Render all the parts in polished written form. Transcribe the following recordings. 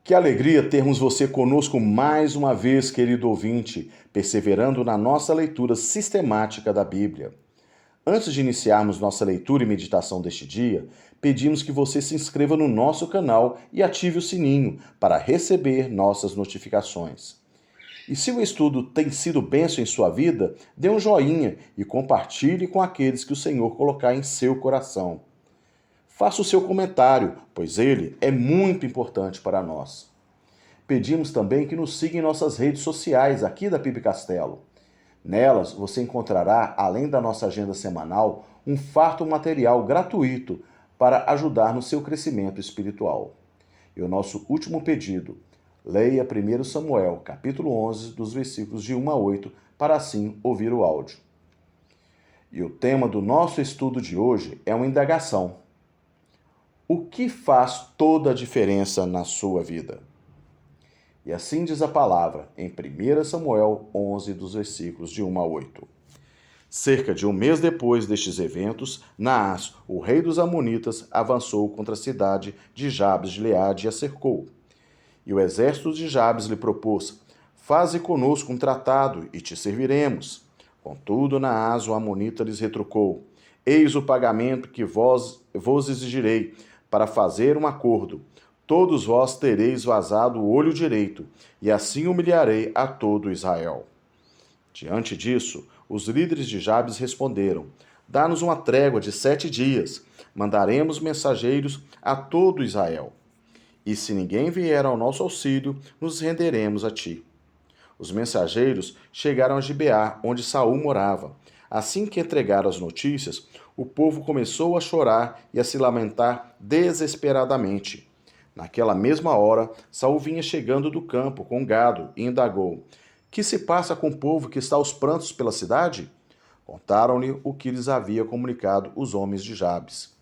Que alegria termos você conosco mais uma vez, querido ouvinte, perseverando na nossa leitura sistemática da Bíblia. Antes de iniciarmos nossa leitura e meditação deste dia, pedimos que você se inscreva no nosso canal e ative o sininho para receber nossas notificações. E se o estudo tem sido bênção em sua vida, dê um joinha e compartilhe com aqueles que o Senhor colocar em seu coração. Faça o seu comentário, pois ele é muito importante para nós. Pedimos também que nos siga em nossas redes sociais aqui da PIB Castelo. Nelas você encontrará, além da nossa agenda semanal, um farto material gratuito para ajudar no seu crescimento espiritual. E o nosso último pedido, leia 1 Samuel, capítulo 11, dos versículos de 1 a 8, para assim ouvir o áudio. E o tema do nosso estudo de hoje é uma indagação. O que faz toda a diferença na sua vida? E assim diz a palavra em 1 Samuel 11, dos versículos de 1 a 8. Cerca de um mês depois destes eventos, Naás, o rei dos Amonitas, avançou contra a cidade de Jabes de Gileade e a cercou. E o exército de Jabes lhe propôs: faze conosco um tratado e te serviremos. Contudo, Naás, o Amonita, lhes retrucou: eis o pagamento que vos exigirei para fazer um acordo. Todos vós tereis vazado o olho direito, e assim humilharei a todo Israel. Diante disso, os líderes de Jabes responderam: dá-nos uma trégua de 7 dias, mandaremos mensageiros a todo Israel. E se ninguém vier ao nosso auxílio, nos renderemos a ti. Os mensageiros chegaram a Gibeá, onde Saul morava. Assim que entregaram as notícias, o povo começou a chorar e a se lamentar desesperadamente. Naquela mesma hora, Saul vinha chegando do campo com gado e indagou: que se passa com o povo que está aos prantos pela cidade? Contaram-lhe o que lhes havia comunicado os homens de Jabes.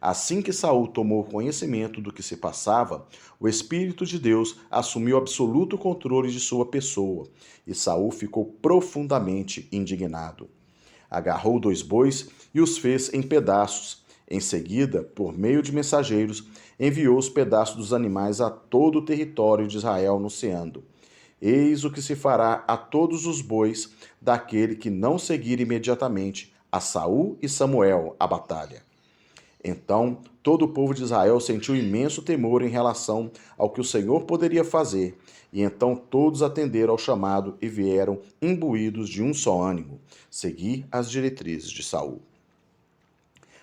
Assim que Saul tomou conhecimento do que se passava, o Espírito de Deus assumiu absoluto controle de sua pessoa, e Saul ficou profundamente indignado. Agarrou 2 bois e os fez em pedaços. Em seguida, por meio de mensageiros, enviou os pedaços dos animais a todo o território de Israel, anunciando: eis o que se fará a todos os bois daquele que não seguir imediatamente a Saul e Samuel à batalha. Então, todo o povo de Israel sentiu imenso temor em relação ao que o Senhor poderia fazer, e então todos atenderam ao chamado e vieram imbuídos de um só ânimo, seguir as diretrizes de Saul.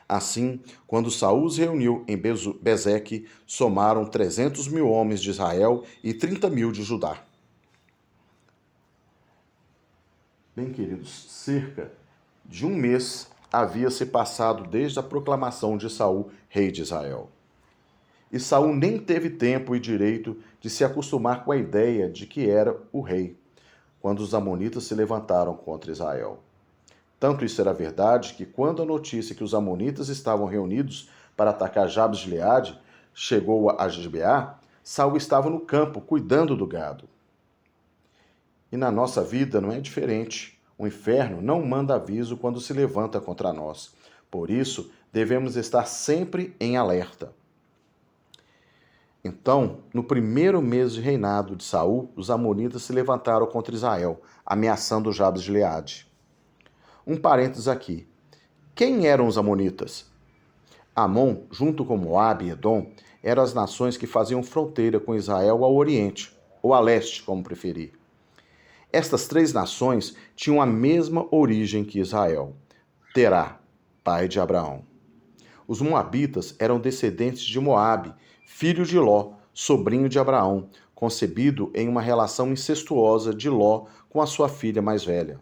Assim, quando Saul os reuniu em Bezeque, somaram 300.000 homens de Israel e 30.000 de Judá. Bem, queridos, cerca de um mês havia se passado desde a proclamação de Saul, rei de Israel. E Saul nem teve tempo e direito de se acostumar com a ideia de que era o rei, quando os amonitas se levantaram contra Israel. Tanto isso era verdade que, quando a notícia que os amonitas estavam reunidos para atacar Jabes de Gileade chegou a Gibeá, Saul estava no campo cuidando do gado. E na nossa vida não é diferente. O inferno não manda aviso quando se levanta contra nós. Por isso, devemos estar sempre em alerta. Então, no primeiro mês de reinado de Saul, os amonitas se levantaram contra Israel, ameaçando Jabes de Gileade. Um parênteses aqui. Quem eram os amonitas? Amon, junto com Moabe e Edom, eram as nações que faziam fronteira com Israel ao oriente, ou a leste, como preferir. Estas 3 nações tinham a mesma origem que Israel: Terá, pai de Abraão. Os moabitas eram descendentes de Moabe, filho de Ló, sobrinho de Abraão, concebido em uma relação incestuosa de Ló com a sua filha mais velha.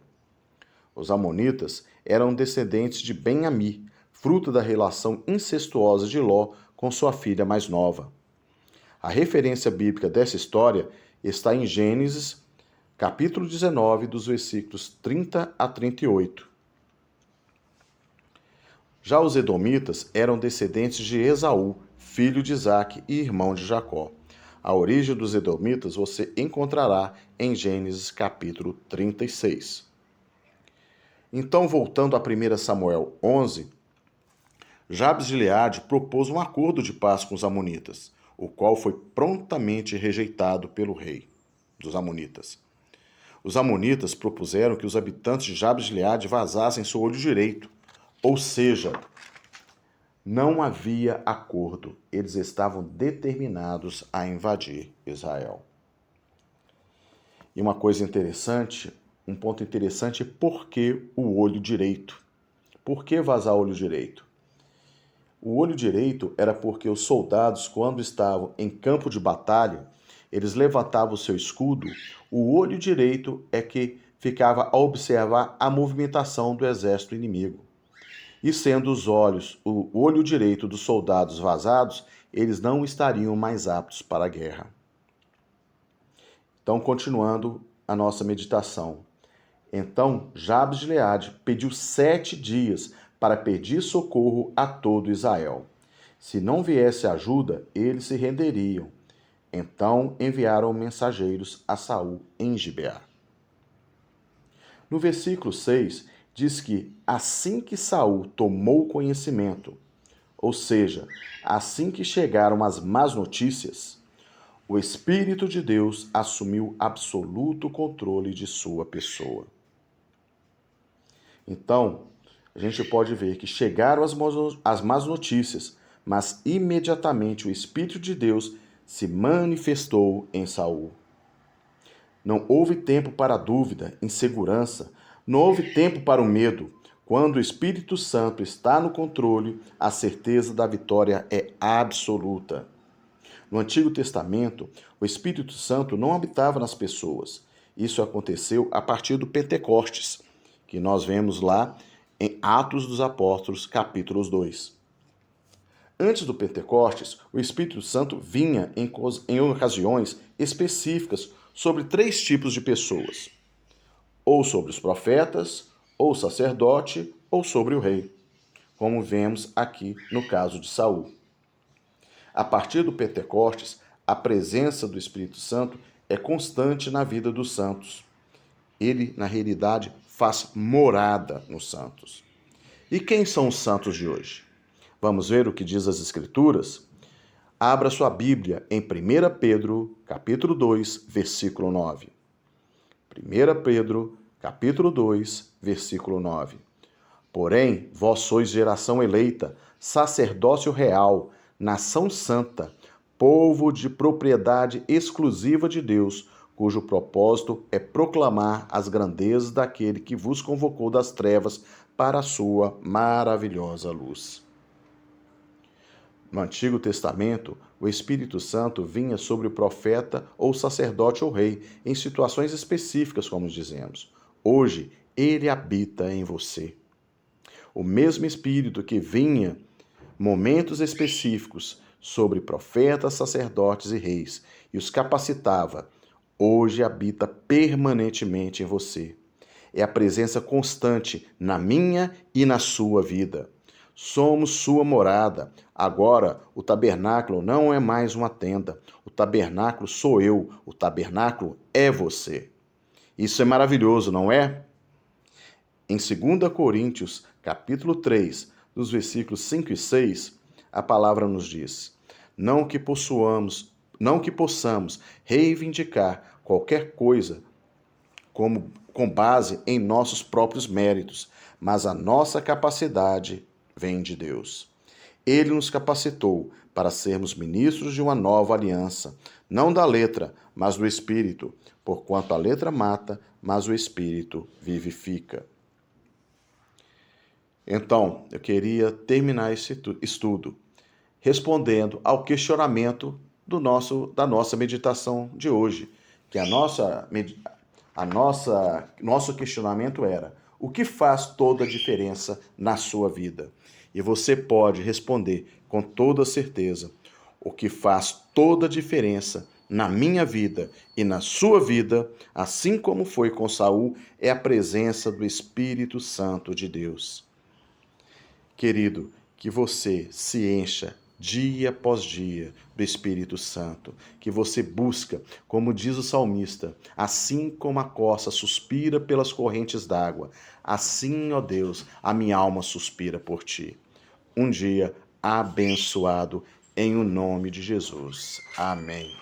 Os amonitas eram descendentes de Ben-Ami, fruto da relação incestuosa de Ló com sua filha mais nova. A referência bíblica dessa história está em Gênesis, capítulo 19, dos versículos 30 a 38. Já os edomitas eram descendentes de Esaú, filho de Isaque e irmão de Jacó. A origem dos edomitas você encontrará em Gênesis, capítulo 36. Então, voltando a 1 Samuel 11, Jabes de Gileade propôs um acordo de paz com os amonitas. o qual foi prontamente rejeitado pelo rei dos Amonitas. Os Amonitas propuseram que os habitantes de Jabes de Gileade vazassem seu olho direito, ou seja, não havia acordo, eles estavam determinados a invadir Israel. E uma coisa interessante, um ponto interessante é por que o olho direito? Por que vazar o olho direito? O olho direito era porque os soldados, quando estavam em campo de batalha, eles levantavam o seu escudo, o olho direito é que ficava a observar a movimentação do exército inimigo. E sendo os olhos, o olho direito dos soldados vazados, eles não estariam mais aptos para a guerra. Então, continuando a nossa meditação. Então, Jabes de Gileade pediu 7 dias para pedir socorro a todo Israel. Se não viesse ajuda, eles se renderiam. Então enviaram mensageiros a Saul em Gibeá. No versículo 6, diz que assim que Saul tomou conhecimento, ou seja, assim que chegaram as más notícias, o Espírito de Deus assumiu absoluto controle de sua pessoa. Então, a gente pode ver que chegaram as más notícias, mas imediatamente o Espírito de Deus se manifestou em Saul. Não houve tempo para dúvida, insegurança, não houve tempo para o medo. Quando o Espírito Santo está no controle, a certeza da vitória é absoluta. No Antigo Testamento, o Espírito Santo não habitava nas pessoas. Isso aconteceu a partir do Pentecostes, que nós vemos lá em Atos dos Apóstolos, capítulo 2. Antes do Pentecostes, o Espírito Santo vinha em ocasiões específicas sobre 3 tipos de pessoas: ou sobre os profetas, ou o sacerdote, ou sobre o rei, como vemos aqui no caso de Saul. A partir do Pentecostes, a presença do Espírito Santo é constante na vida dos santos. Ele, na realidade, faz morada nos santos. E quem são os santos de hoje? Vamos ver o que diz as Escrituras? Abra sua Bíblia em 1 Pedro, capítulo 2, versículo 9. 1 Pedro, capítulo 2, versículo 9. Porém, vós sois geração eleita, sacerdócio real, nação santa, povo de propriedade exclusiva de Deus, cujo propósito é proclamar as grandezas daquele que vos convocou das trevas para a sua maravilhosa luz. No Antigo Testamento, o Espírito Santo vinha sobre o profeta ou sacerdote ou rei, em situações específicas, como dizemos. Hoje, ele habita em você. O mesmo Espírito que vinha momentos específicos sobre profetas, sacerdotes e reis e os capacitava, hoje habita permanentemente em você. É a presença constante na minha e na sua vida. Somos sua morada. Agora, o tabernáculo não é mais uma tenda. O tabernáculo sou eu. O tabernáculo é você. Isso é maravilhoso, não é? Em 2 Coríntios, capítulo 3, nos versículos 5 e 6, a palavra nos diz: não que possamos reivindicar qualquer coisa com base em nossos próprios méritos, mas a nossa capacidade vem de Deus. Ele nos capacitou para sermos ministros de uma nova aliança, não da letra, mas do Espírito, porquanto a letra mata, mas o Espírito vivifica. Então, eu queria terminar esse estudo respondendo ao questionamento da nossa meditação de hoje, que nosso questionamento era: o que faz toda a diferença na sua vida? E você pode responder com toda certeza: o que faz toda a diferença na minha vida e na sua vida, assim como foi com Saul, é a presença do Espírito Santo de Deus. Querido, que você se encha dia após dia do Espírito Santo, que você busca, como diz o salmista, assim como a corça suspira pelas correntes d'água, assim, ó Deus, a minha alma suspira por ti. Um dia abençoado em o nome de Jesus. Amém.